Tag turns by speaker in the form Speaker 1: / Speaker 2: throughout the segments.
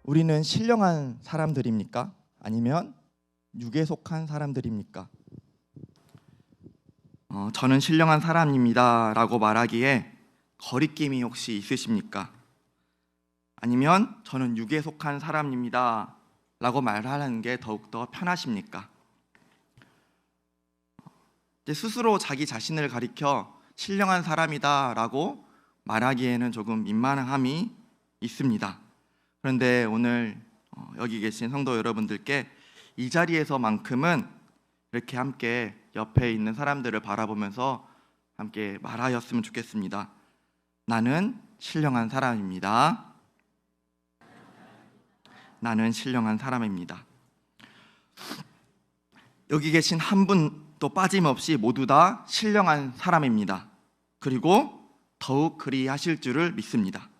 Speaker 1: 우리는 신령한 사람들입니까? 아니면 육에 속한 사람들입니까? 저는 신령한 사람입니다 라고 말하기에 거리낌이 혹시 있으십니까? 아니면 저는 육에 속한 사람입니다 라고 말하는 게 더욱더 편하십니까? 스스로 자기 자신을 가리켜 신령한 사람이다 라고 말하기에는 조금 민망함이 있습니다. 그런데 오늘 여기 계신 성도 여러분들께 이 자리에서만큼은 이렇게 함께 옆에 있는 사람들을 바라보면서 함께 말하였으면 좋겠습니다. 나는 신령한 사람입니다. 나는 신령한 사람입니다. 여기 계신 한 분도 빠짐없이 모두 다 신령한 사람입니다. 그리고 더욱 그리하실 줄을 믿습니다.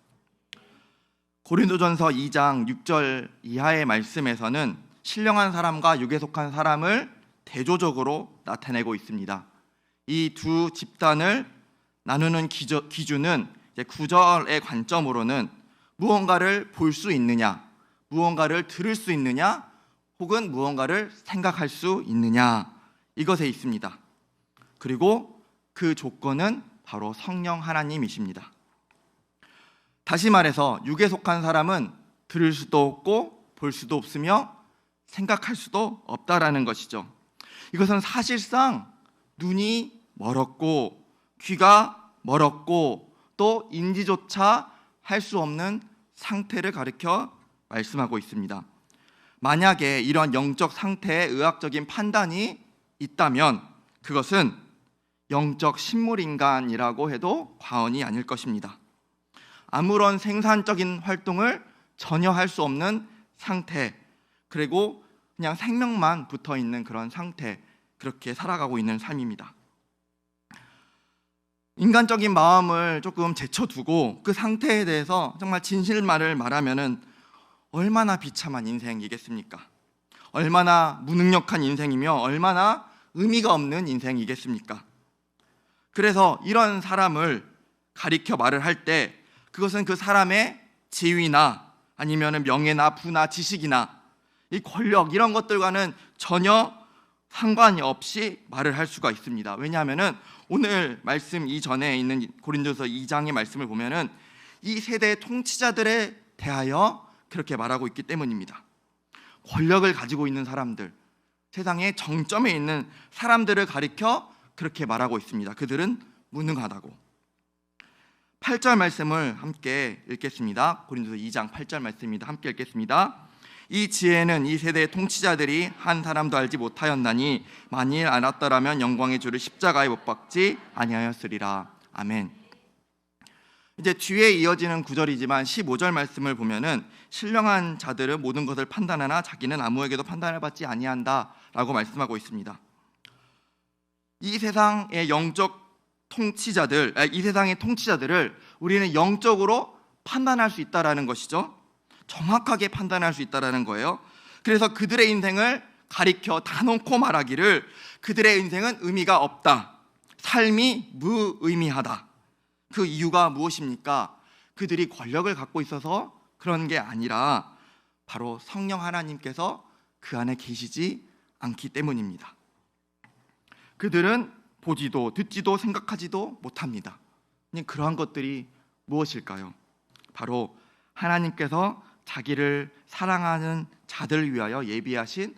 Speaker 1: 고린도전서 2장 6절 이하의 말씀에서는 신령한 사람과 육에 속한 사람을 대조적으로 나타내고 있습니다. 이 두 집단을 나누는 기준은 9절의 관점으로는 무언가를 볼 수 있느냐, 무언가를 들을 수 있느냐, 혹은 무언가를 생각할 수 있느냐, 이것에 있습니다. 그리고 그 조건은 바로 성령 하나님이십니다. 다시 말해서 육에 속한 사람은 들을 수도 없고 볼 수도 없으며 생각할 수도 없다라는 것이죠. 이것은 사실상 눈이 멀었고 귀가 멀었고 또 인지조차 할 수 없는 상태를 가리켜 말씀하고 있습니다. 만약에 이런 영적 상태의 의학적인 판단이 있다면 그것은 영적 식물인간이라고 해도 과언이 아닐 것입니다. 아무런 생산적인 활동을 전혀 할 수 없는 상태, 그리고 그냥 생명만 붙어있는 그런 상태, 그렇게 살아가고 있는 삶입니다. 인간적인 마음을 조금 제쳐두고 그 상태에 대해서 정말 진실말을 말하면은 얼마나 비참한 인생이겠습니까? 얼마나 무능력한 인생이며 얼마나 의미가 없는 인생이겠습니까? 그래서 이런 사람을 가리켜 말을 할 때 그것은 그 사람의 지위나 아니면 명예나 부나 지식이나 이 권력 이런 것들과는 전혀 상관이 없이 말을 할 수가 있습니다. 왜냐하면 오늘 말씀 이전에 있는 고린도서 2장의 말씀을 보면은 이 세대의 통치자들에 대하여 그렇게 말하고 있기 때문입니다. 권력을 가지고 있는 사람들, 세상의 정점에 있는 사람들을 가리켜 그렇게 말하고 있습니다. 그들은 무능하다고. 8절 말씀을 함께 읽겠습니다. 고린도서 2장 8절 말씀입니다. 함께 읽겠습니다. 이 지혜는 이 세대의 통치자들이 한 사람도 알지 못하였나니 만일 알았더라면 영광의 주를 십자가에 못 박지 아니하였으리라. 아멘. 이제 뒤에 이어지는 구절이지만 15절 말씀을 보면은 신령한 자들은 모든 것을 판단하나 자기는 아무에게도 판단을 받지 아니한다라고 말씀하고 있습니다. 이 세상의 영적 통치자들, 이 세상의 통치자들을 우리는 영적으로 판단할 수 있다라는 것이죠. 정확하게 판단할 수 있다라는 거예요. 그래서 그들의 인생을 가리켜 다 놓고 말하기를 그들의 인생은 의미가 없다, 삶이 무의미하다. 그 이유가 무엇입니까? 그들이 권력을 갖고 있어서 그런 게 아니라 바로 성령 하나님께서 그 안에 계시지 않기 때문입니다. 그들은 보지도 듣지도 생각하지도 못합니다. 그러한 것들이 무엇일까요? 바로 하나님께서 자기를 사랑하는 자들을 위하여 예비하신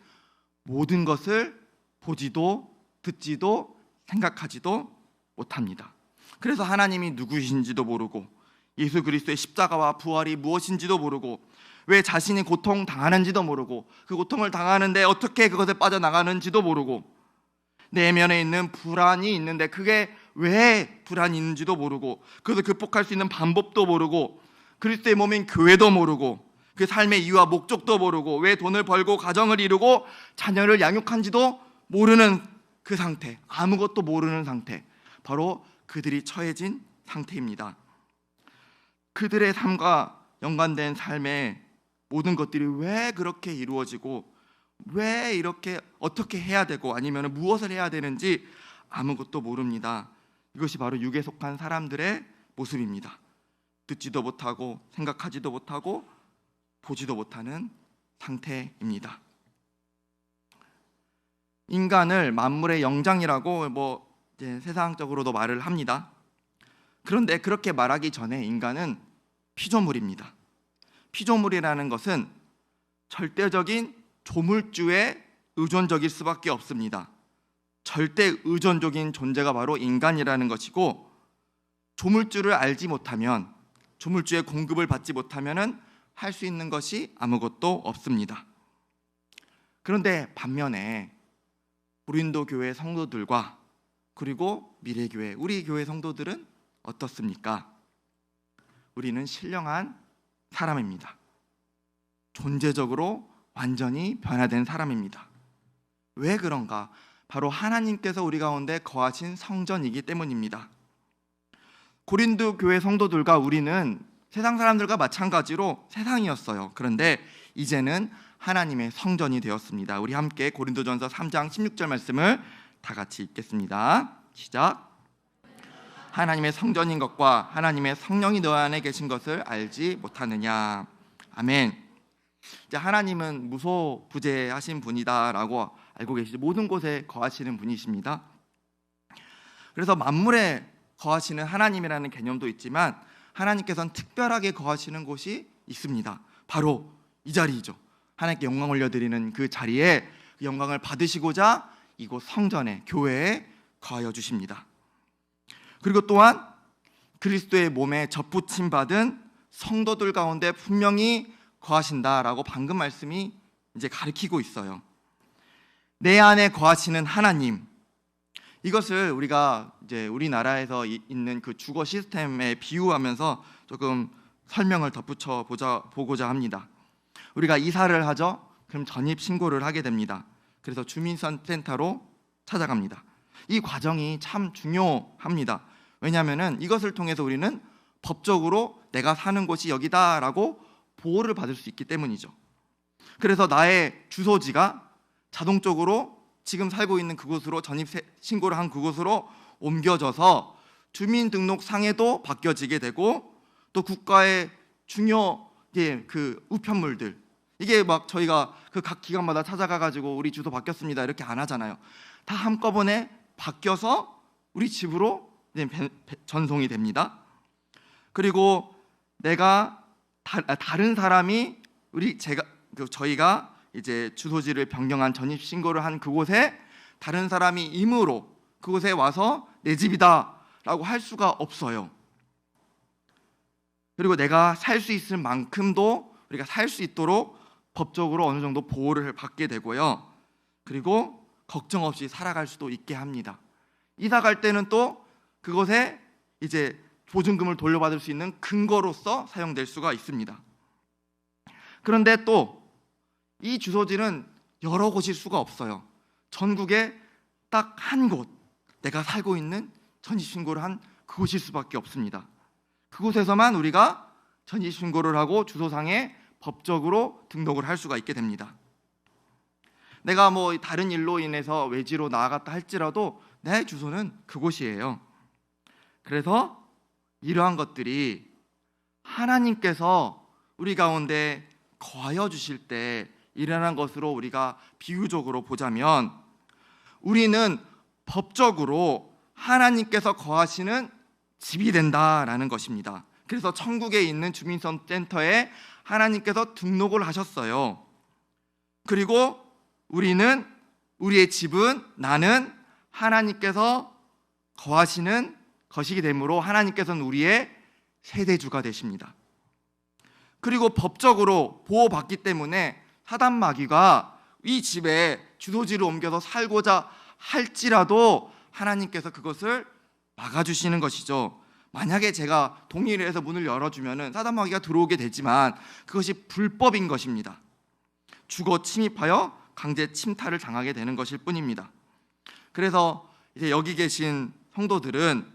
Speaker 1: 모든 것을 보지도 듣지도 생각하지도 못합니다. 그래서 하나님이 누구이신지도 모르고 예수 그리스도의 십자가와 부활이 무엇인지도 모르고 왜 자신이 고통 당하는지도 모르고 그 고통을 당하는데 어떻게 그것에 빠져나가는지도 모르고 내면에 있는 불안이 있는데 그게 왜 불안이 있는지도 모르고 그것을 극복할 수 있는 방법도 모르고 그리스도의 몸인 교회도 모르고 그 삶의 이유와 목적도 모르고 왜 돈을 벌고 가정을 이루고 자녀를 양육한지도 모르는 그 상태, 아무것도 모르는 상태, 바로 그들이 처해진 상태입니다. 그들의 삶과 연관된 삶의 모든 것들이 왜 그렇게 이루어지고 왜 이렇게 어떻게 해야 되고 아니면 무엇을 해야 되는지 아무것도 모릅니다. 이것이 바로 육에 속한 사람들의 모습입니다. 듣지도 못하고 생각하지도 못하고 보지도 못하는 상태입니다. 인간을 만물의 영장이라고 이제 세상적으로도 말을 합니다. 그런데 그렇게 말하기 전에 인간은 피조물입니다. 피조물이라는 것은 절대적인 조물주에 의존적일 수밖에 없습니다. 절대 의존적인 존재가 바로 인간이라는 것이고, 조물주를 알지 못하면, 조물주의 공급을 받지 못하면 할 수 있는 것이 아무것도 없습니다. 그런데 반면에 고린도 교회 성도들과 그리고 미래교회, 우리 교회 성도들은 어떻습니까? 우리는 신령한 사람입니다. 존재적으로 완전히 변화된 사람입니다. 왜 그런가? 바로 하나님께서 우리 가운데 거하신 성전이기 때문입니다. 고린도 교회 성도들과 우리는 세상 사람들과 마찬가지로 세상이었어요. 그런데 이제는 하나님의 성전이 되었습니다. 우리 함께 고린도전서 3장 16절 말씀을 다 같이 읽겠습니다. 시작. 하나님의 성전인 것과 하나님의 성령이 너 안에 계신 것을 알지 못하느냐. 아멘. 이제 하나님은 무소부재하신 분이다라고 알고 계시죠. 모든 곳에 거하시는 분이십니다. 그래서 만물에 거하시는 하나님이라는 개념도 있지만 하나님께서는 특별하게 거하시는 곳이 있습니다. 바로 이 자리이죠. 하나님께 영광 올려드리는 그 자리에 영광을 받으시고자 이곳 성전에, 교회에 거하여 주십니다. 그리고 또한 그리스도의 몸에 접붙임 받은 성도들 가운데 분명히 거하신다라고 방금 말씀이 이제 가르치고 있어요. 내 안에 거하시는 하나님, 이것을 우리가 이제 우리나라에서 있는 그 주거 시스템에 비유하면서 조금 설명을 덧붙여 보고자 합니다. 우리가 이사를 하죠. 그럼 전입 신고를 하게 됩니다. 그래서 주민센터로 찾아갑니다. 이 과정이 참 중요합니다. 왜냐하면 이것을 통해서 우리는 법적으로 내가 사는 곳이 여기다라고 보호를 받을 수 있기 때문이죠. 그래서 나의 주소지가 자동적으로 지금 살고 있는 그곳으로 전입 신고를 한 그곳으로 옮겨져서 주민등록상에도 바뀌어지게 되고, 또 국가의 중요 그 우편물들, 이게 막 저희가 그 각 기관마다 찾아가 가지고 우리 주소 바뀌었습니다 이렇게 안 하잖아요. 다 한꺼번에 바뀌어서 우리 집으로 전송이 됩니다. 그리고 내가 다른 사람이 저희가 이제 주소지를 변경한 전입 신고를 한 그곳에 다른 사람이 임으로 그곳에 와서 내 집이다라고 할 수가 없어요. 그리고 내가 살 수 있을 만큼도 우리가 살 수 있도록 법적으로 어느 정도 보호를 받게 되고요. 그리고 걱정 없이 살아갈 수도 있게 합니다. 이사 갈 때는 또 그것에 이제 보증금을 돌려받을 수 있는 근거로서 사용될 수가 있습니다. 그런데 또 이 주소지는 여러 곳일 수가 없어요. 전국에 딱 한 곳, 내가 살고 있는 전입신고를 한 그곳일 수밖에 없습니다. 그곳에서만 우리가 전입신고를 하고 주소상에 법적으로 등록을 할 수가 있게 됩니다. 내가 다른 일로 인해서 외지로 나아갔다 할지라도 내 주소는 그곳이에요. 그래서 이러한 것들이 하나님께서 우리 가운데 거하여 주실 때 일어난 것으로 우리가 비유적으로 보자면, 우리는 법적으로 하나님께서 거하시는 집이 된다라는 것입니다. 그래서 천국에 있는 주민센터에 하나님께서 등록을 하셨어요. 그리고 우리의 집은, 나는 하나님께서 거하시는 것이기 되므로 하나님께서는 우리의 세대주가 되십니다. 그리고 법적으로 보호받기 때문에 사단 마귀가 이 집에 주소지를 옮겨서 살고자 할지라도 하나님께서 그것을 막아주시는 것이죠. 만약에 제가 동의를 해서 문을 열어주면 사단 마귀가 들어오게 되지만 그것이 불법인 것입니다. 주거 침입하여 강제 침탈을 당하게 되는 것일 뿐입니다. 그래서 이제 여기 계신 성도들은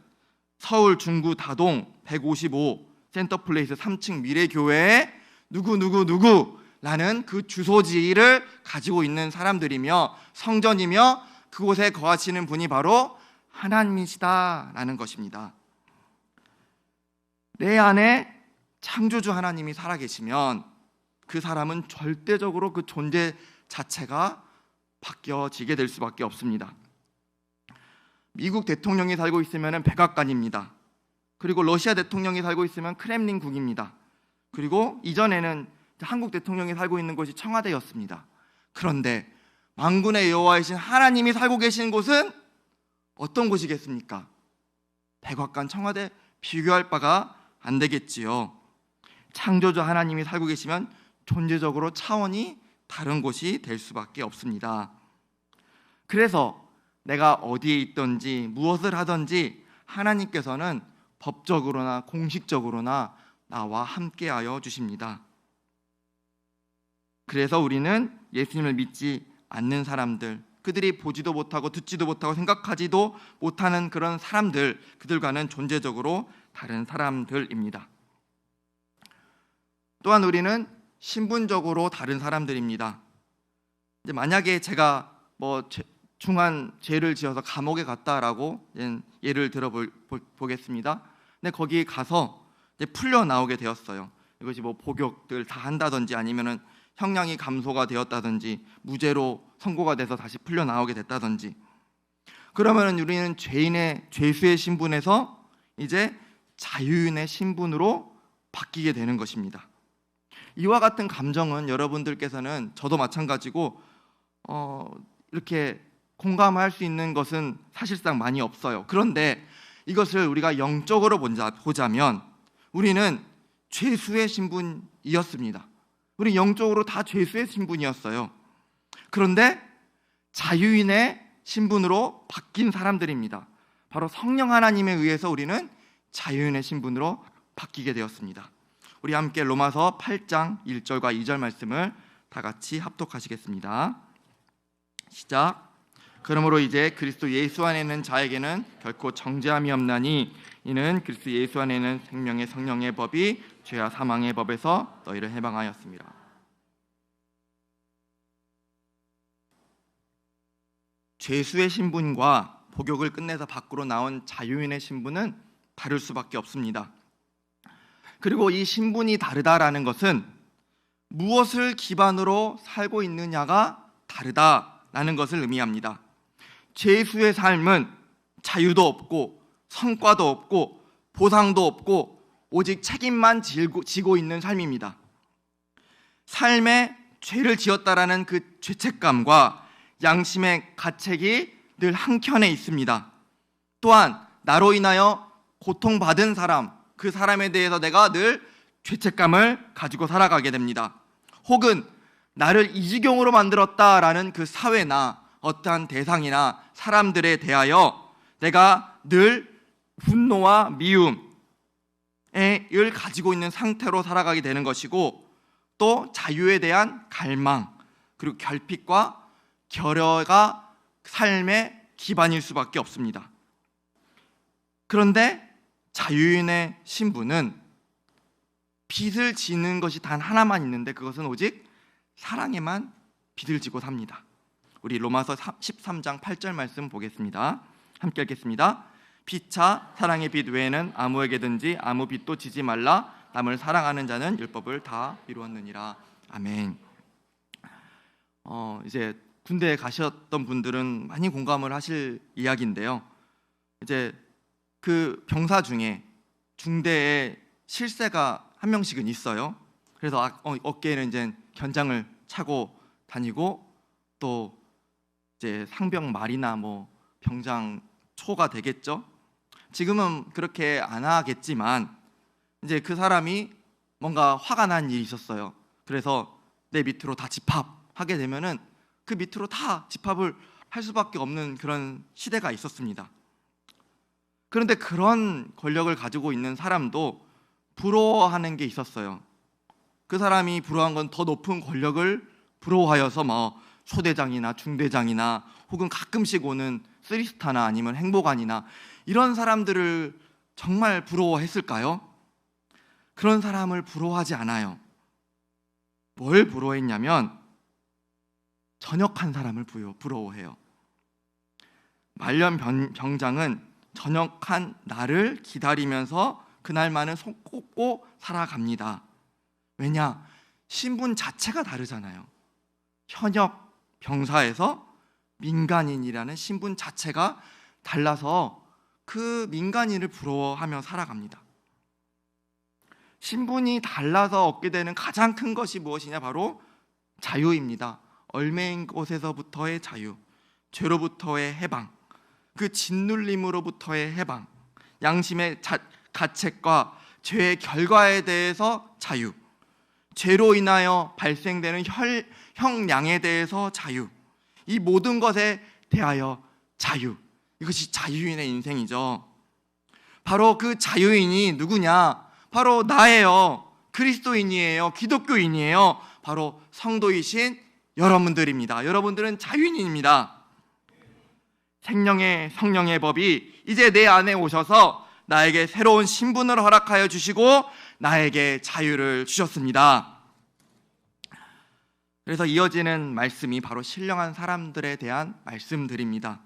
Speaker 1: 서울 중구 다동 155 센터플레이스 3층 미래교회에 누구라는 그 주소지를 가지고 있는 사람들이며 성전이며 그곳에 거하시는 분이 바로 하나님이시다라는 것입니다. 내 안에 창조주 하나님이 살아계시면 그 사람은 절대적으로 그 존재 자체가 바뀌어지게 될 수밖에 없습니다. 미국 대통령이 살고 있으면 백악관입니다. 그리고 러시아 대통령이 살고 있으면 크렘린궁입니다. 그리고 이전에는 한국 대통령이 살고 있는 곳이 청와대였습니다. 그런데 만군의 여호와이신 하나님이 살고 계신 곳은 어떤 곳이겠습니까? 백악관, 청와대 비교할 바가 안 되겠지요. 창조주 하나님이 살고 계시면 존재적으로 차원이 다른 곳이 될 수밖에 없습니다. 그래서 내가 어디에 있든지 무엇을 하든지 하나님께서는 법적으로나 공식적으로나 나와 함께하여 주십니다. 그래서 우리는 예수님을 믿지 않는 사람들, 그들이 보지도 못하고 듣지도 못하고 생각하지도 못하는 그런 사람들, 그들과는 존재적으로 다른 사람들입니다. 또한 우리는 신분적으로 다른 사람들입니다. 이제 만약에 제가 중한 죄를 지어서 감옥에 갔다라고 예를 들어 보겠습니다. 근데 거기 가서 이제 풀려 나오게 되었어요. 이것이 복역들 다 한다든지 아니면은 형량이 감소가 되었다든지 무죄로 선고가 돼서 다시 풀려 나오게 됐다든지, 그러면 우리는 죄인의 죄수의 신분에서 이제 자유인의 신분으로 바뀌게 되는 것입니다. 이와 같은 감정은 여러분들께서는 저도 마찬가지고 이렇게 공감할 수 있는 것은 사실상 많이 없어요. 그런데 이것을 우리가 영적으로 보자면 우리는 죄수의 신분이었습니다. 우리 영적으로 다 죄수의 신분이었어요. 그런데 자유인의 신분으로 바뀐 사람들입니다. 바로 성령 하나님에 의해서 우리는 자유인의 신분으로 바뀌게 되었습니다. 우리 함께 로마서 8장 1절과 2절 말씀을 다 같이 합독하시겠습니다. 시작. 그러므로 이제 그리스도 예수 안에 있는 자에게는 결코 정죄함이 없나니 이는 그리스도 예수 안에 있는 생명의 성령의 법이 죄와 사망의 법에서 너희를 해방하였습니다. 죄수의 신분과 복역을 끝내서 밖으로 나온 자유인의 신분은 다를 수밖에 없습니다. 그리고 이 신분이 다르다라는 것은 무엇을 기반으로 살고 있느냐가 다르다라는 것을 의미합니다. 죄수의 삶은 자유도 없고 성과도 없고 보상도 없고 오직 책임만 지고 있는 삶입니다. 삶에 죄를 지었다라는 그 죄책감과 양심의 가책이 늘 한켠에 있습니다. 또한 나로 인하여 고통받은 사람, 그 사람에 대해서 내가 늘 죄책감을 가지고 살아가게 됩니다. 혹은 나를 이 지경으로 만들었다라는 그 사회나 어떠한 대상이나 사람들에 대하여 내가 늘 분노와 미움을 가지고 있는 상태로 살아가게 되는 것이고, 또 자유에 대한 갈망 그리고 결핍과 결여가 삶의 기반일 수밖에 없습니다. 그런데 자유인의 신분은 빚을 지는 것이 단 하나만 있는데 그것은 오직 사랑에만 빚을 지고 삽니다. 우리 로마서 13장 8절 말씀 보겠습니다. 함께 읽겠습니다. 피차 사랑의 빚 외에는 아무에게든지 아무 빚도 지지 말라. 남을 사랑하는 자는 율법을 다 이루었느니라. 아멘. 이제 군대에 가셨던 분들은 많이 공감을 하실 이야기인데요. 이제 그 병사 중에 중대에 실세가 한 명씩은 있어요. 그래서 어깨에는 이제 견장을 차고 다니고, 또 이제 상병 말이나 병장 초가 되겠죠. 지금은 그렇게 안 하겠지만 이제 그 사람이 뭔가 화가 난 일이 있었어요. 그래서 내 밑으로 다 집합하게 되면은 그 밑으로 다 집합을 할 수밖에 없는 그런 시대가 있었습니다. 그런데 그런 권력을 가지고 있는 사람도 부러워하는 게 있었어요. 그 사람이 부러워한 건 더 높은 권력을 부러워하여서 소대장이나 중대장이나 혹은 가끔씩 오는 쓰리스타나 아니면 행보관이나 이런 사람들을 정말 부러워했을까요? 그런 사람을 부러워하지 않아요. 뭘 부러워했냐면 전역한 사람을 부러워해요. 말년 병장은 전역한 나를 기다리면서 그날만을 손 꼽고 살아갑니다. 왜냐? 신분 자체가 다르잖아요. 현역 병사에서 민간인이라는 신분 자체가 달라서 그 민간인을 부러워하며 살아갑니다. 신분이 달라서 얻게 되는 가장 큰 것이 무엇이냐? 바로 자유입니다. 얽매인 곳에서부터의 자유, 죄로부터의 해방, 그 짓눌림으로부터의 해방, 양심의 가책과 죄의 결과에 대해서 자유, 죄로 인하여 발생되는 형량에 대해서 자유, 이 모든 것에 대하여 자유, 이것이 자유인의 인생이죠. 바로 그 자유인이 누구냐? 바로 나예요. 그리스도인이에요. 기독교인이에요. 바로 성도이신 여러분들입니다. 여러분들은 자유인입니다. 생명의 성령의 법이 이제 내 안에 오셔서 나에게 새로운 신분을 허락하여 주시고 나에게 자유를 주셨습니다. 그래서 이어지는 말씀이 바로 신령한 사람들에 대한 말씀들입니다.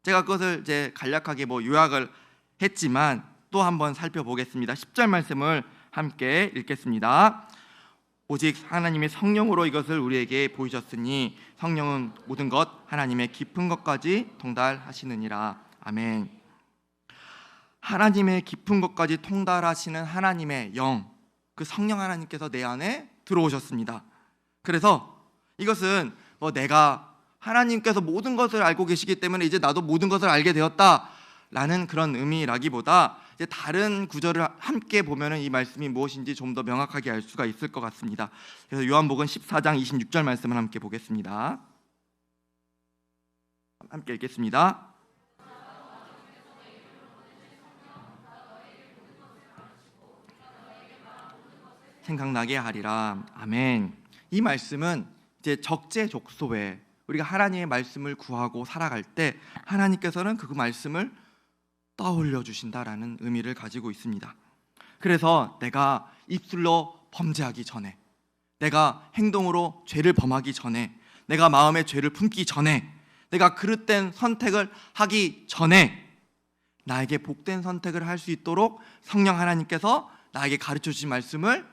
Speaker 1: 제가 그것을 이제 간략하게 요약을 했지만 또 한번 살펴보겠습니다. 10절 말씀을 함께 읽겠습니다. 오직 하나님의 성령으로 이것을 우리에게 보이셨으니 성령은 모든 것 하나님의 깊은 것까지 통달하시느니라. 아멘. 하나님의 깊은 것까지 통달하시는 하나님의 영, 그 성령 하나님께서 내 안에 들어오셨습니다. 그래서 이것은 내가 하나님께서 모든 것을 알고 계시기 때문에 이제 나도 모든 것을 알게 되었다라는 그런 의미라기보다 이제 다른 구절을 함께 보면은 이 말씀이 무엇인지 좀 더 명확하게 알 수가 있을 것 같습니다. 그래서 요한복음 14장 26절 말씀을 함께 보겠습니다. 함께 읽겠습니다. 생각나게 하리라. 아멘. 이 말씀은 이제 적재적소에 우리가 하나님의 말씀을 구하고 살아갈 때 하나님께서는 그 말씀을 떠올려 주신다라는 의미를 가지고 있습니다. 그래서 내가 입술로 범죄하기 전에, 내가 행동으로 죄를 범하기 전에, 내가 마음에 죄를 품기 전에, 내가 그릇된 선택을 하기 전에 나에게 복된 선택을 할 수 있도록 성령 하나님께서 나에게 가르쳐 주신 말씀을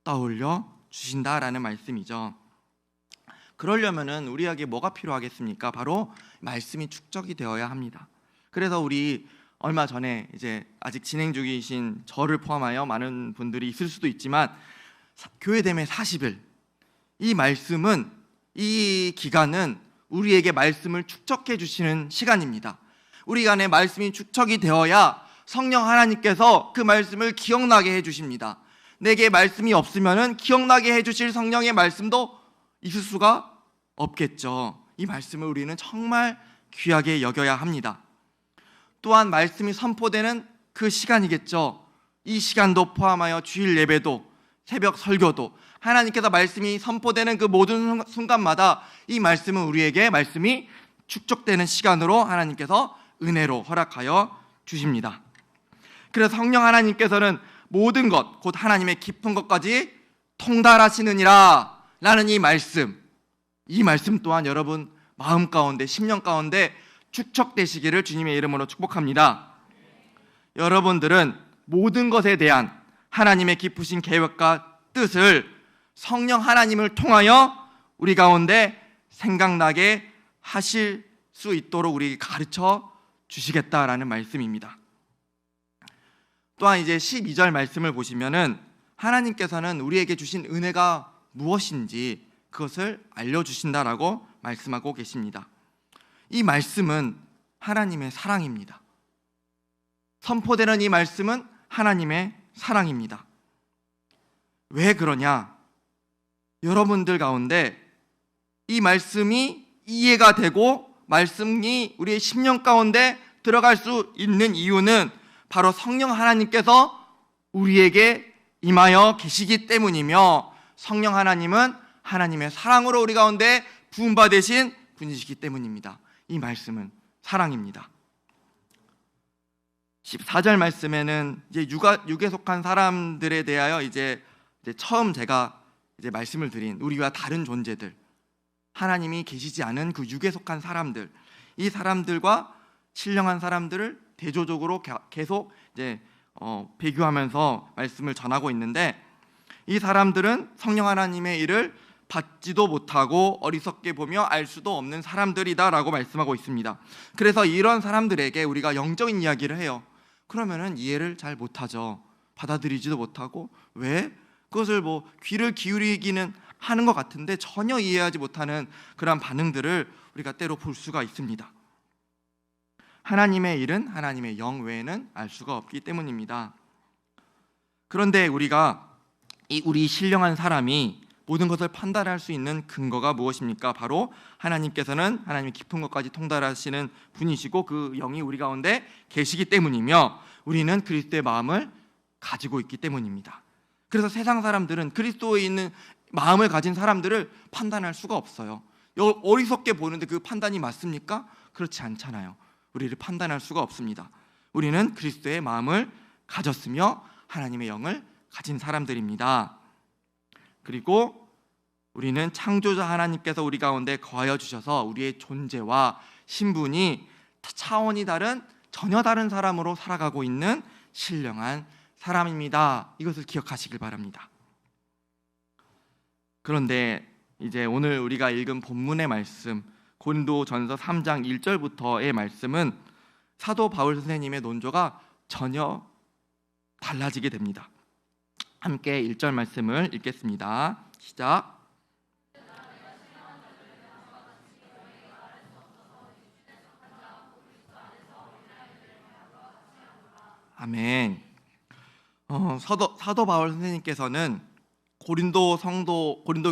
Speaker 1: 떠올려 주신다라는 말씀이죠. 그러려면은 우리에게 뭐가 필요하겠습니까? 바로 말씀이 축적이 되어야 합니다. 그래서 우리 얼마 전에 이제 아직 진행 중이신 저를 포함하여 많은 분들이 있을 수도 있지만 교회됨의 40일, 이 말씀은, 이 기간은 우리에게 말씀을 축적해 주시는 시간입니다. 우리 안에 말씀이 축적이 되어야 성령 하나님께서 그 말씀을 기억나게 해 주십니다. 내게 말씀이 없으면은 기억나게 해 주실 성령의 말씀도 있을 수가 없겠죠. 이 말씀을 우리는 정말 귀하게 여겨야 합니다. 또한 말씀이 선포되는 그 시간이겠죠. 이 시간도 포함하여 주일 예배도, 새벽 설교도, 하나님께서 말씀이 선포되는 그 모든 순간마다 이 말씀은 우리에게 말씀이 축적되는 시간으로 하나님께서 은혜로 허락하여 주십니다. 그래서 성령 하나님께서는 모든 것, 곧 하나님의 깊은 것까지 통달하시느니라 라는 이 말씀 또한 여러분 마음 가운데, 심령 가운데 축적되시기를 주님의 이름으로 축복합니다. 여러분들은 모든 것에 대한 하나님의 깊으신 계획과 뜻을 성령 하나님을 통하여 우리 가운데 생각나게 하실 수 있도록 우리에게 가르쳐 주시겠다라는 말씀입니다. 또한 이제 12절 말씀을 보시면은 하나님께서는 우리에게 주신 은혜가 무엇인지 그것을 알려주신다라고 말씀하고 계십니다. 이 말씀은 하나님의 사랑입니다. 선포되는 이 말씀은 하나님의 사랑입니다. 왜 그러냐? 여러분들 가운데 이 말씀이 이해가 되고 말씀이 우리의 심령 가운데 들어갈 수 있는 이유는 바로 성령 하나님께서 우리에게 임하여 계시기 때문이며, 성령 하나님은 하나님의 사랑으로 우리 가운데 부음받으신 분이시기 때문입니다. 이 말씀은 사랑입니다. 14절 말씀에는 이제 육에 속한 사람들에 대하여 이제 처음 제가 이제 말씀을 드린 우리와 다른 존재들, 하나님이 계시지 않은 그 육에 속한 사람들, 이 사람들과 신령한 사람들을 대조적으로 계속 이제 비교하면서 말씀을 전하고 있는데, 이 사람들은 성령 하나님의 일을 받지도 못하고 어리석게 보며 알 수도 없는 사람들이다라고 말씀하고 있습니다. 그래서 이런 사람들에게 우리가 영적인 이야기를 해요. 그러면은 이해를 잘 못하죠. 받아들이지도 못하고, 왜? 그것을 귀를 기울이기는 하는 것 같은데 전혀 이해하지 못하는 그런 반응들을 우리가 때로 볼 수가 있습니다. 하나님의 일은 하나님의 영 외에는 알 수가 없기 때문입니다. 그런데 우리 신령한 사람이 모든 것을 판단할 수 있는 근거가 무엇입니까? 바로 하나님께서는 하나님의 깊은 것까지 통달하시는 분이시고 그 영이 우리 가운데 계시기 때문이며, 우리는 그리스도의 마음을 가지고 있기 때문입니다. 그래서 세상 사람들은 그리스도에 있는 마음을 가진 사람들을 판단할 수가 없어요. 어리석게 보는데 그 판단이 맞습니까? 그렇지 않잖아요. 우리를 판단할 수가 없습니다. 우리는 그리스도의 마음을 가졌으며 하나님의 영을 가진 사람들입니다. 그리고 우리는 창조자 하나님께서 우리 가운데 거하여 주셔서 우리의 존재와 신분이 차원이 다른, 전혀 다른 사람으로 살아가고 있는 신령한 사람입니다. 이것을 기억하시길 바랍니다. 그런데 이제 오늘 우리가 읽은 본문의 말씀, 고린도전서 3장 1절부터의 말씀은 사도 바울 선생님의 논조가 전혀 달라지게 됩니다. 함께 1절 말씀을 읽겠습니다. 시작. 아멘. 사도 바울 선생님께서는 고린도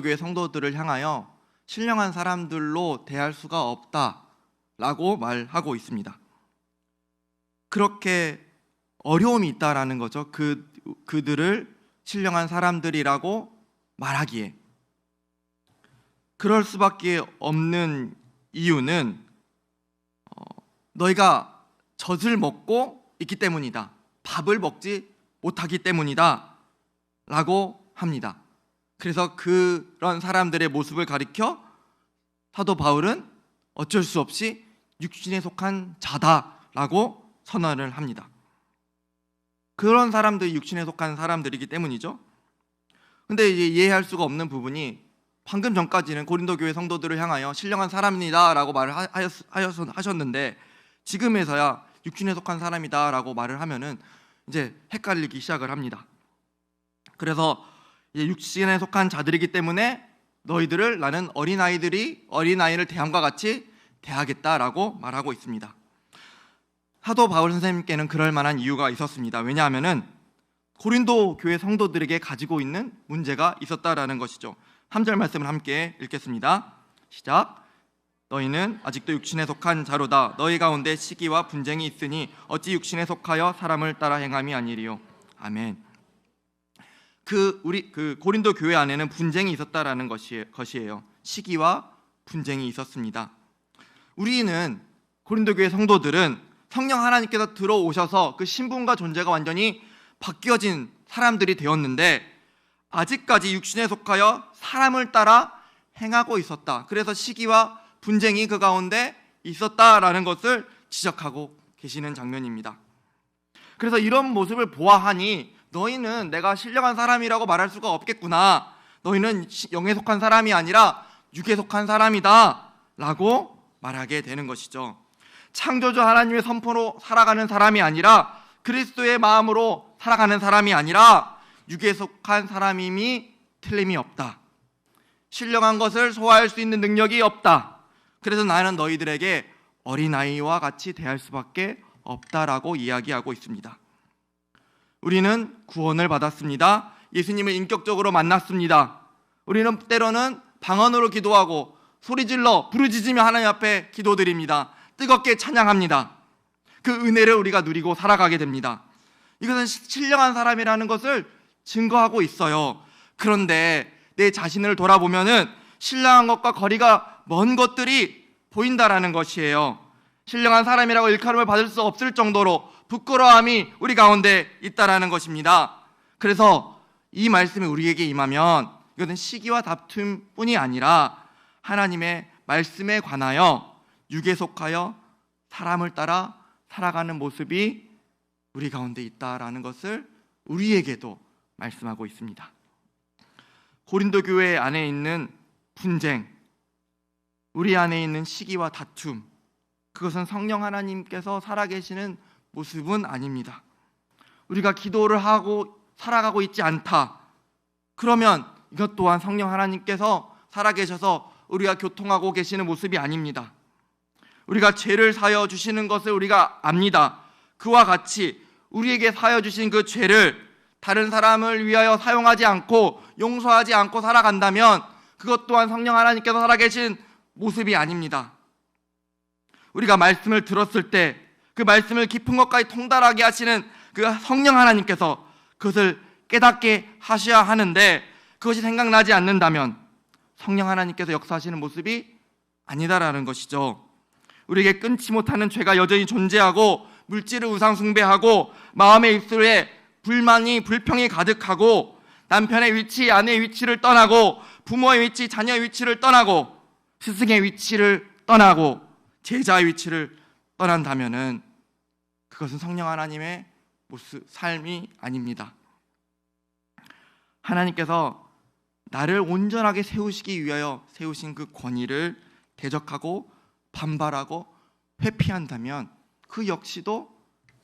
Speaker 1: 교회 성도들을 향하여 신령한 사람들로 대할 수가 없다라고 말하고 있습니다. 그렇게 어려움이 있다라는 거죠. 그들을 신령한 사람들이라고 말하기에. 그럴 수밖에 없는 이유는 너희가 젖을 먹고 있기 때문이다. 밥을 먹지 못하기 때문이다 라고 합니다. 그래서 그런 사람들의 모습을 가리켜 사도 바울은 어쩔 수 없이 육신에 속한 자다라고 선언을 합니다. 그런 사람들이 육신에 속한 사람들이기 때문이죠. 근데 이제 이해할 수가 없는 부분이, 방금 전까지는 고린도 교회 성도들을 향하여 신령한 사람이다 라고 말을 하셨는데 지금에서야 육신에 속한 사람이다 라고 말을 하면은 이제 헷갈리기 시작을 합니다. 그래서 이제 육신에 속한 자들이기 때문에 너희들을 나는 어린아이를 대함과 같이 대하겠다라고 말하고 있습니다. 사도 바울 선생님께는 그럴 만한 이유가 있었습니다. 왜냐하면은 고린도 교회 성도들에게 가지고 있는 문제가 있었다라는 것이죠. 3절 말씀을 함께 읽겠습니다. 시작. 너희는 아직도 육신에 속한 자로다. 너희 가운데 시기와 분쟁이 있으니 어찌 육신에 속하여 사람을 따라 행함이 아니리요. 아멘. 우리 고린도 교회 안에는 분쟁이 있었다라는 것이에요. 시기와 분쟁이 있었습니다. 우리는 고린도 교회 성도들은 성령 하나님께서 들어오셔서 그 신분과 존재가 완전히 바뀌어진 사람들이 되었는데 아직까지 육신에 속하여 사람을 따라 행하고 있었다. 그래서 시기와 분쟁이 그 가운데 있었다라는 것을 지적하고 계시는 장면입니다. 그래서 이런 모습을 보아하니 너희는 내가 신령한 사람이라고 말할 수가 없겠구나. 너희는 영에 속한 사람이 아니라 육에 속한 사람이다 라고 말하게 되는 것이죠. 창조주 하나님의 선포로 살아가는 사람이 아니라 그리스도의 마음으로 살아가는 사람이 아니라 육에 속한 사람임이 틀림이 없다. 신령한 것을 소화할 수 있는 능력이 없다. 그래서 나는 너희들에게 어린아이와 같이 대할 수밖에 없다라고 이야기하고 있습니다. 우리는 구원을 받았습니다. 예수님을 인격적으로 만났습니다. 우리는 때로는 방언으로 기도하고 소리질러 부르짖으며 하나님 앞에 기도드립니다. 뜨겁게 찬양합니다. 그 은혜를 우리가 누리고 살아가게 됩니다. 이것은 신령한 사람이라는 것을 증거하고 있어요. 그런데 내 자신을 돌아보면은 신령한 것과 거리가 먼 것들이 보인다라는 것이에요. 신령한 사람이라고 일컬음을 받을 수 없을 정도로 부끄러움이 우리 가운데 있다라는 것입니다. 그래서 이 말씀이 우리에게 임하면 이것은 시기와 다툼뿐이 아니라 하나님의 말씀에 관하여 육에 속하여 사람을 따라 살아가는 모습이 우리 가운데 있다라는 것을 우리에게도 말씀하고 있습니다. 고린도 교회 안에 있는 분쟁, 우리 안에 있는 시기와 다툼, 그것은 성령 하나님께서 살아계시는 모습은 아닙니다. 우리가 기도를 하고 살아가고 있지 않다, 그러면 이것 또한 성령 하나님께서 살아계셔서 우리가 교통하고 계시는 모습이 아닙니다. 우리가 죄를 사여 주시는 것을 우리가 압니다. 그와 같이 우리에게 사여 주신 그 죄를 다른 사람을 위하여 사용하지 않고 용서하지 않고 살아간다면 그것 또한 성령 하나님께서 살아계신 모습이 아닙니다. 우리가 말씀을 들었을 때 그 말씀을 깊은 것까지 통달하게 하시는 그 성령 하나님께서 그것을 깨닫게 하셔야 하는데, 그것이 생각나지 않는다면 성령 하나님께서 역사하시는 모습이 아니다라는 것이죠. 우리에게 끊지 못하는 죄가 여전히 존재하고, 물질을 우상 숭배하고, 마음의 입술에 불만이 불평이 가득하고, 남편의 위치, 아내의 위치를 떠나고, 부모의 위치, 자녀의 위치를 떠나고, 스승의 위치를 떠나고, 제자의 위치를 떠난다면은 그것은 성령 하나님의 모습, 삶이 아닙니다. 하나님께서 나를 온전하게 세우시기 위하여 세우신 그 권위를 대적하고 반발하고 회피한다면 그 역시도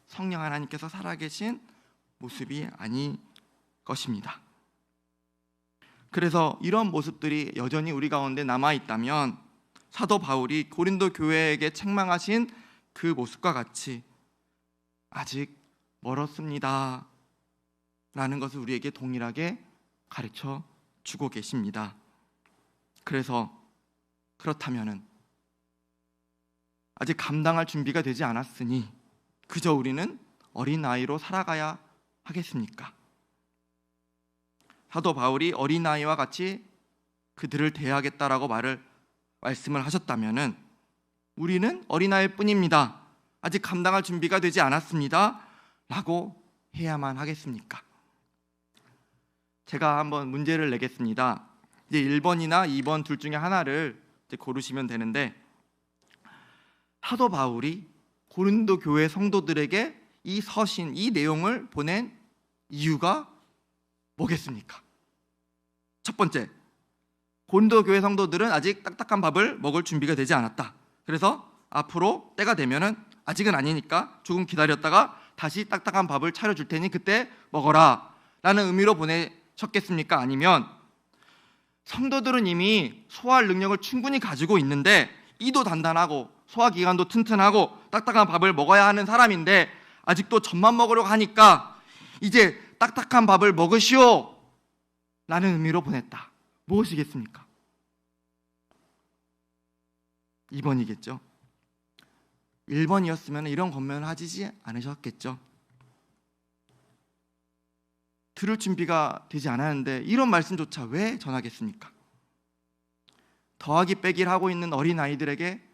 Speaker 1: 성령 하나님께서 살아계신 모습이 아닌 것입니다. 그래서 이런 모습들이 여전히 우리 가운데 남아있다면 사도 바울이 고린도 교회에게 책망하신 그 모습과 같이 아직 멀었습니다 라는 것을 우리에게 동일하게 가르쳐 주고 계십니다. 그래서 그렇다면은 아직 감당할 준비가 되지 않았으니 그저 우리는 어린아이로 살아가야 하겠습니까? 사도 바울이 어린아이와 같이 그들을 대하겠다라고 말씀을 하셨다면은 우리는 어린아이일 뿐입니다, 아직 감당할 준비가 되지 않았습니다 라고 해야만 하겠습니까? 제가 한번 문제를 내겠습니다. 이제 1번이나 2번 둘 중에 하나를 이제 고르시면 되는데, 사도 바울이 고린도 교회 성도들에게 이 서신, 이 내용을 보낸 이유가 뭐겠습니까? 첫 번째, 고린도 교회 성도들은 아직 딱딱한 밥을 먹을 준비가 되지 않았다. 그래서 앞으로 때가 되면은, 아직은 아니니까 조금 기다렸다가 다시 딱딱한 밥을 차려줄 테니 그때 먹어라 라는 의미로 보내셨겠습니까? 아니면 성도들은 이미 소화할 능력을 충분히 가지고 있는데, 이도 단단하고 소화기관도 튼튼하고 딱딱한 밥을 먹어야 하는 사람인데 아직도 젖만 먹으려고 하니까 이제 딱딱한 밥을 먹으시오 라는 의미로 보냈다. 무엇이겠습니까? 2번이겠죠. 1번이었으면 이런 권면을 하지 않으셨겠죠. 들을 준비가 되지 않았는데 이런 말씀조차 왜 전하겠습니까? 더하기 빼기를 하고 있는 어린아이들에게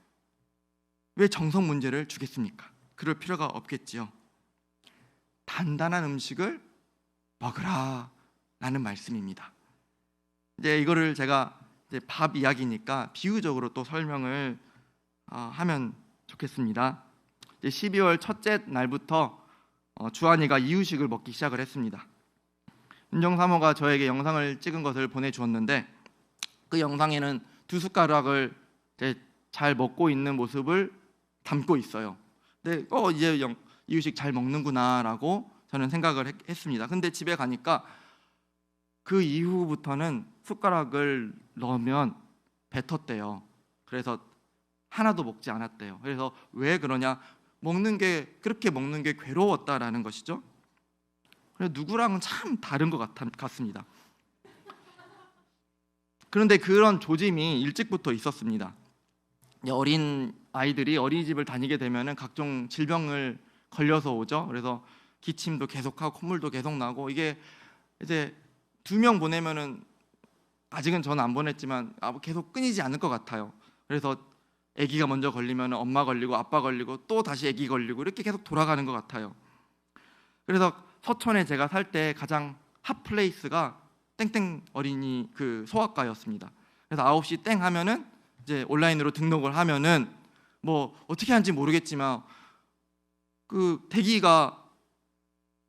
Speaker 1: 왜 정성 문제를 주겠습니까? 그럴 필요가 없겠지요. 단단한 음식을 먹으라 라는 말씀입니다. 이제 이거를 제가 이제 밥 이야기니까 비유적으로 또 설명을 하면 좋겠습니다. 이제 12월 첫째 날부터 주한이가 이유식을 먹기 시작을 했습니다. 윤정사모가 저에게 영상을 찍은 것을 보내주었는데, 그 영상에는 2숟가락을 이제 잘 먹고 있는 모습을 담고 있어요. 근데 이제 이유식 잘 먹는구나라고 저는 생각을 했습니다. 근데 집에 가니까 그 이후부터는 숟가락을 넣으면 뱉었대요. 그래서 하나도 먹지 않았대요. 그래서 왜 그러냐? 그렇게 먹는 게 괴로웠다라는 것이죠. 그래서 누구랑은 참 다른 것 같습니다. 그런데 그런 조짐이 일찍부터 있었습니다. 어린 아이들이 어린이집을 다니게 되면은 각종 질병을 걸려서 오죠. 그래서 기침도 계속하고 콧물도 계속 나고, 이게 이제 2명 보내면은, 아직은 저는 안 보냈지만 계속 끊이지 않을 것 같아요. 그래서 아기가 먼저 걸리면 엄마 걸리고 아빠 걸리고 또 다시 아기 걸리고 이렇게 계속 돌아가는 것 같아요. 그래서 서천에 제가 살 때 가장 핫플레이스가 땡땡 어린이 그 소아과였습니다. 그래서 9시 땡 하면은 이제 온라인으로 등록을 하면은 뭐 어떻게 하는지 모르겠지만 그 대기가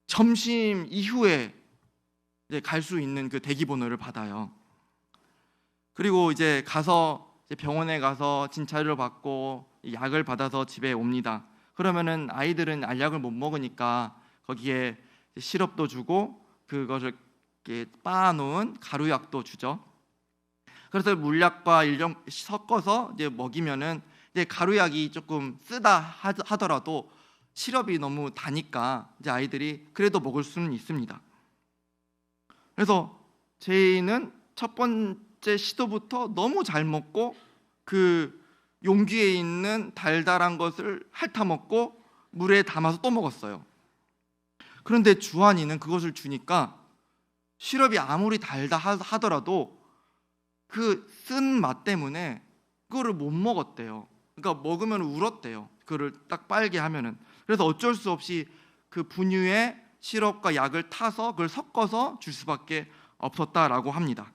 Speaker 1: 점심 이후에 갈 수 있는 그 대기 번호를 받아요. 그리고 이제 병원에 가서 진찰을 받고 약을 받아서 집에 옵니다. 그러면은 아이들은 알약을 못 먹으니까 거기에 시럽도 주고 그것을 이렇게 빻아놓은 가루약도 주죠. 그래서 물약과 일정 섞어서 이제 먹이면은 이제 가루약이 조금 쓰다 하더라도 시럽이 너무 다니까 이제 아이들이 그래도 먹을 수는 있습니다. 그래서 제이는 첫 번째 시도부터 너무 잘 먹고 그 용기에 있는 달달한 것을 핥아 먹고 물에 담아서 또 먹었어요. 그런데 주한이는 그것을 주니까 시럽이 아무리 달다 하더라도 그 쓴 맛 때문에 그거를 못 먹었대요. 그러니까 먹으면 울었대요. 그거를 딱 빨게 하면은. 그래서 어쩔 수 없이 그 분유에 시럽과 약을 타서 그걸 섞어서 줄 수밖에 없었다라고 합니다.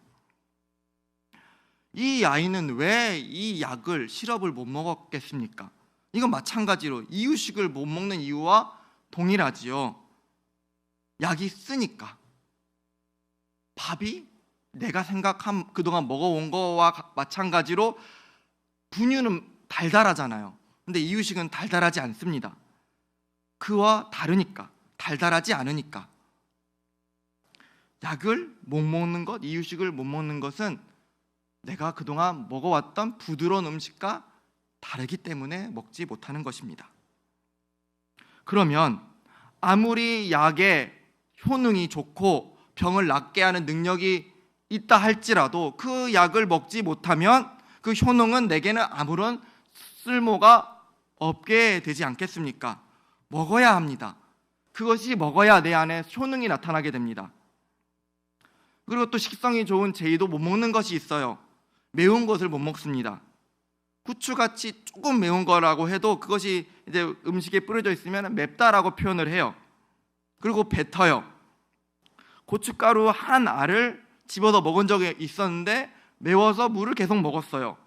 Speaker 1: 이 아이는 왜 이 약을 시럽을 못 먹었겠습니까? 이건 마찬가지로 이유식을 못 먹는 이유와 동일하지요. 약이 쓰니까. 밥이 내가 생각한 그동안 먹어온 거와 마찬가지로 분유는 달달하잖아요. 근데 이유식은 달달하지 않습니다. 그와 다르니까, 달달하지 않으니까. 약을 못 먹는 것, 이유식을 못 먹는 것은 내가 그동안 먹어왔던 부드러운 음식과 다르기 때문에 먹지 못하는 것입니다. 그러면 아무리 약의 효능이 좋고 병을 낫게 하는 능력이 있다 할지라도 그 약을 먹지 못하면 그 효능은 내게는 아무런 쓸모가 없게 되지 않겠습니까? 먹어야 합니다. 그것이 먹어야 내 안에 효능이 나타나게 됩니다. 그리고 또 식성이 좋은 제이도 못 먹는 것이 있어요. 매운 것을 못 먹습니다. 후추같이 조금 매운 거라고 해도 그것이 이제 음식에 뿌려져 있으면 맵다라고 표현을 해요. 그리고 뱉어요. 고춧가루 한 알을 집어서 먹은 적이 있었는데 매워서 물을 계속 먹었어요.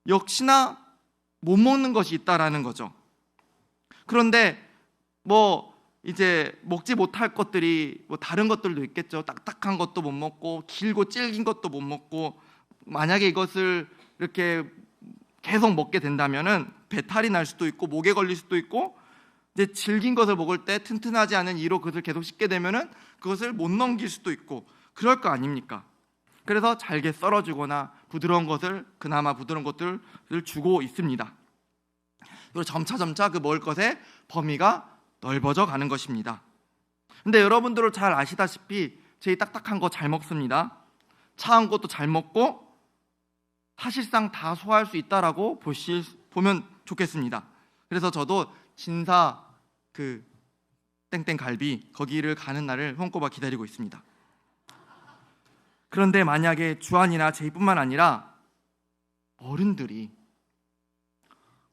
Speaker 1: 역시나 못 먹는 것이 있다라는 거죠. 그런데 이제 먹지 못할 것들이 다른 것들도 있겠죠. 딱딱한 것도 못 먹고 길고 질긴 것도 못 먹고, 만약에 이것을 이렇게 계속 먹게 된다면은 배탈이 날 수도 있고 목에 걸릴 수도 있고, 이제 질긴 것을 먹을 때 튼튼하지 않은 이로 그것을 계속 씹게 되면은 그것을 못 넘길 수도 있고 그럴 거 아닙니까? 그래서 잘게 썰어주거나 그나마 부드러운 것들을 주고 있습니다. 그리고 점차 그 먹을 것의 범위가 넓어져 가는 것입니다. 근데 여러분들은 잘 아시다시피 제일 딱딱한 거 잘 먹습니다. 차가운 것도 잘 먹고 사실상 다 소화할 수 있다라고 보면 좋겠습니다. 그래서 저도 진사 그 땡땡갈비 거기를 가는 날을 손꼽아 기다리고 있습니다. 그런데 만약에 주한이나 제이뿐만 아니라 어른들이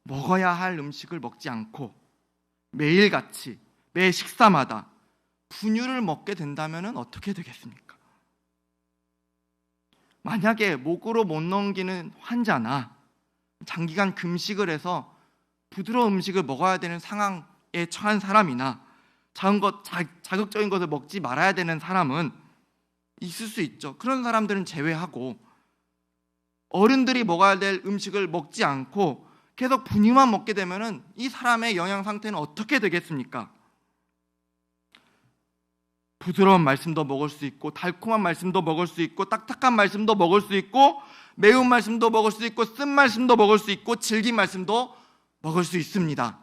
Speaker 1: 먹어야 할 음식을 먹지 않고 매일같이 매 식사마다 분유를 먹게 된다면 어떻게 되겠습니까? 만약에 목으로 못 넘기는 환자나 장기간 금식을 해서 부드러운 음식을 먹어야 되는 상황에 처한 사람이나 자극적인 것을 먹지 말아야 되는 사람은 있을 수 있죠. 그런 사람들은 제외하고 어른들이 먹어야 될 음식을 먹지 않고 계속 분유만 먹게 되면은 이 사람의 영양 상태는 어떻게 되겠습니까? 부드러운 말씀도 먹을 수 있고 달콤한 말씀도 먹을 수 있고 딱딱한 말씀도 먹을 수 있고 매운 말씀도 먹을 수 있고 쓴 말씀도 먹을 수 있고 질긴 말씀도 먹을 수 있습니다.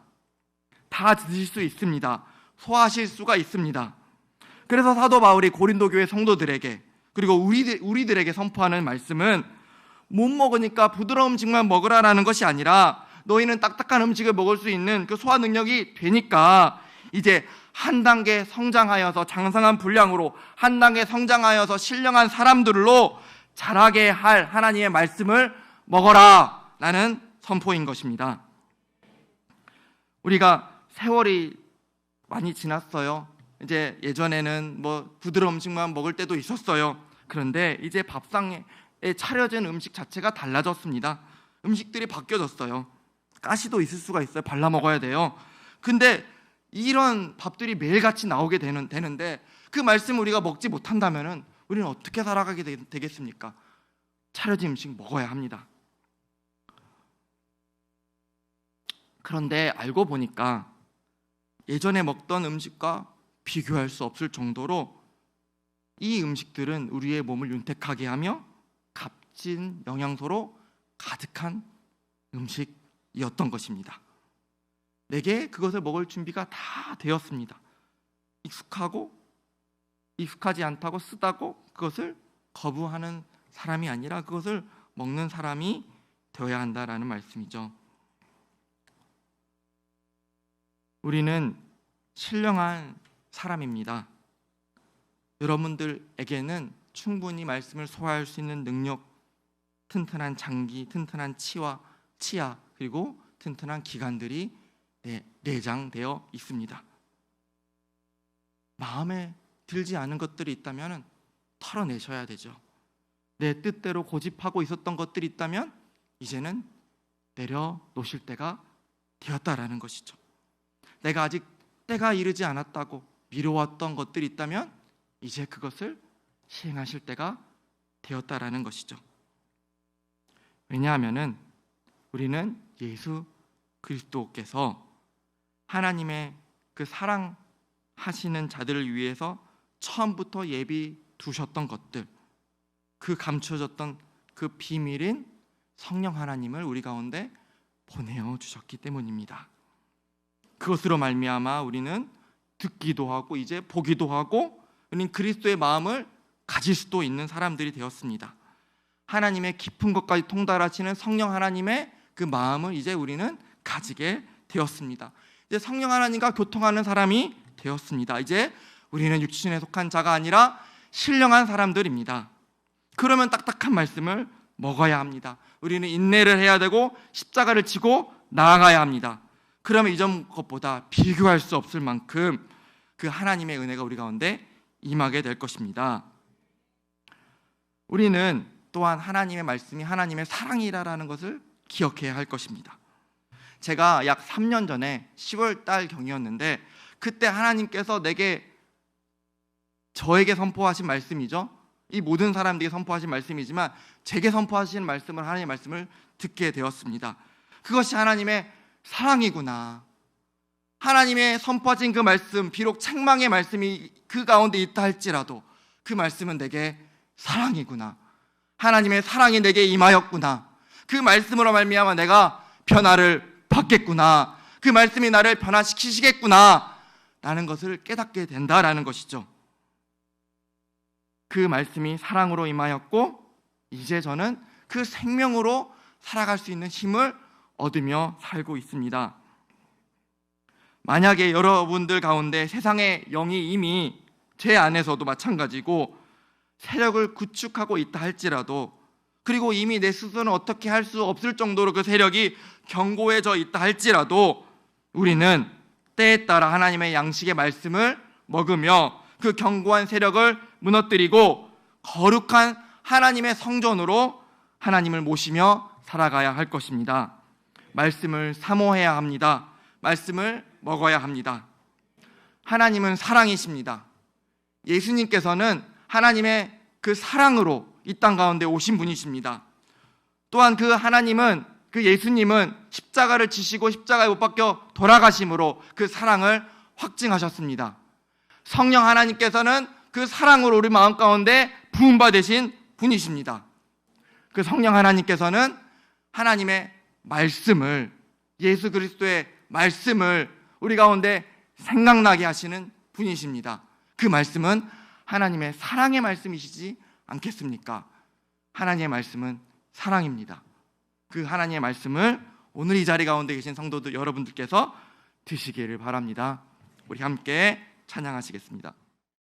Speaker 1: 다 드실 수 있습니다. 소화하실 수가 있습니다. 그래서 사도 바울이 고린도 교회 성도들에게 그리고 우리들에게 선포하는 말씀은 못 먹으니까 부드러운 음식만 먹으라라는 것이 아니라 너희는 딱딱한 음식을 먹을 수 있는 그 소화 능력이 되니까 이제 한 단계 성장하여서 장성한 분량으로 한 단계 성장하여서 신령한 사람들로 자라게 할 하나님의 말씀을 먹어라 라는 선포인 것입니다. 우리가 세월이 많이 지났어요. 이제 예전에는 부드러운 음식만 먹을 때도 있었어요. 그런데 이제 밥상에 차려진 음식 자체가 달라졌습니다. 음식들이 바뀌어졌어요. 가시도 있을 수가 있어요. 발라 먹어야 돼요. 근데 이런 밥들이 매일같이 나오게 되는데 그 말씀을 우리가 먹지 못한다면 우리는 어떻게 살아가게 되겠습니까? 차려진 음식 먹어야 합니다. 그런데 알고 보니까 예전에 먹던 음식과 비교할 수 없을 정도로 이 음식들은 우리의 몸을 윤택하게 하며 값진 영양소로 가득한 음식이었던 것입니다. 내게 그것을 먹을 준비가 다 되었습니다. 익숙하지 않다고 쓰다고 그것을 거부하는 사람이 아니라 그것을 먹는 사람이 되어야 한다라는 말씀이죠. 우리는 신령한 사람입니다. 여러분들에게는 충분히 말씀을 소화할 수 있는 능력, 튼튼한 장기, 튼튼한 치아, 그리고 튼튼한 기관들이 내장되어 있습니다. 마음에 들지 않은 것들이 있다면 털어내셔야 되죠. 내 뜻대로 고집하고 있었던 것들이 있다면 이제는 내려놓으실 때가 되었다라는 것이죠. 내가 아직 때가 이르지 않았다고 미뤄왔던 것들이 있다면 이제 그것을 시행하실 때가 되었다라는 것이죠. 왜냐하면 우리는 예수 그리스도께서 하나님의 그 사랑하시는 자들을 위해서 처음부터 예비 두셨던 것들, 그 감춰졌던 그 비밀인 성령 하나님을 우리 가운데 보내어 주셨기 때문입니다. 그것으로 말미암아 우리는 듣기도 하고 이제 보기도 하고 우리는 그리스도의 마음을 가질 수도 있는 사람들이 되었습니다. 하나님의 깊은 것까지 통달하시는 성령 하나님의 그 마음을 이제 우리는 가지게 되었습니다. 이제 성령 하나님과 교통하는 사람이 되었습니다. 이제 우리는 육신에 속한 자가 아니라 신령한 사람들입니다. 그러면 딱딱한 말씀을 먹어야 합니다. 우리는 인내를 해야 되고 십자가를 지고 나아가야 합니다. 그러면 이전 것보다 비교할 수 없을 만큼 그 하나님의 은혜가 우리 가운데 임하게 될 것입니다. 우리는 또한 하나님의 말씀이 하나님의 사랑이라는 것을 기억해야 할 것입니다. 제가 약 3년 전에 10월 달 경이었는데 그때 하나님께서 저에게 선포하신 말씀이죠. 이 모든 사람들에게 선포하신 말씀이지만 제게 선포하신 말씀을 하나님의 말씀을 듣게 되었습니다. 그것이 하나님의 사랑이구나. 하나님의 선포하신 그 말씀, 비록 책망의 말씀이 그 가운데 있다 할지라도 그 말씀은 내게 사랑이구나. 하나님의 사랑이 내게 임하였구나. 그 말씀으로 말미암아 내가 변화를 받겠구나. 그 말씀이 나를 변화시키시겠구나 라는 것을 깨닫게 된다라는 것이죠. 그 말씀이 사랑으로 임하였고 이제 저는 그 생명으로 살아갈 수 있는 힘을 얻으며 살고 있습니다. 만약에 여러분들 가운데 세상의 영이 이미 제 안에서도 마찬가지고 세력을 구축하고 있다 할지라도 그리고 이미 내 스스로는 어떻게 할 수 없을 정도로 그 세력이 견고해져 있다 할지라도 우리는 때에 따라 하나님의 양식의 말씀을 먹으며 그 견고한 세력을 무너뜨리고 거룩한 하나님의 성전으로 하나님을 모시며 살아가야 할 것입니다. 말씀을 사모해야 합니다. 말씀을 먹어야 합니다. 하나님은 사랑이십니다. 예수님께서는 하나님의 그 사랑으로 이 땅 가운데 오신 분이십니다. 또한 그 하나님은 그 예수님은 십자가를 지시고 십자가에 못 박혀 돌아가심으로 그 사랑을 확증하셨습니다. 성령 하나님께서는 그 사랑으로 우리 마음 가운데 부음받으신 분이십니다. 그 성령 하나님께서는 하나님의 말씀을, 예수 그리스도의 말씀을 우리 가운데 생각나게 하시는 분이십니다. 그 말씀은 하나님의 사랑의 말씀이시지 않겠습니까? 하나님의 말씀은 사랑입니다. 그 하나님의 말씀을 오늘 이 자리 가운데 계신 성도들 여러분들께서 드시기를 바랍니다. 우리 함께 찬양하시겠습니다.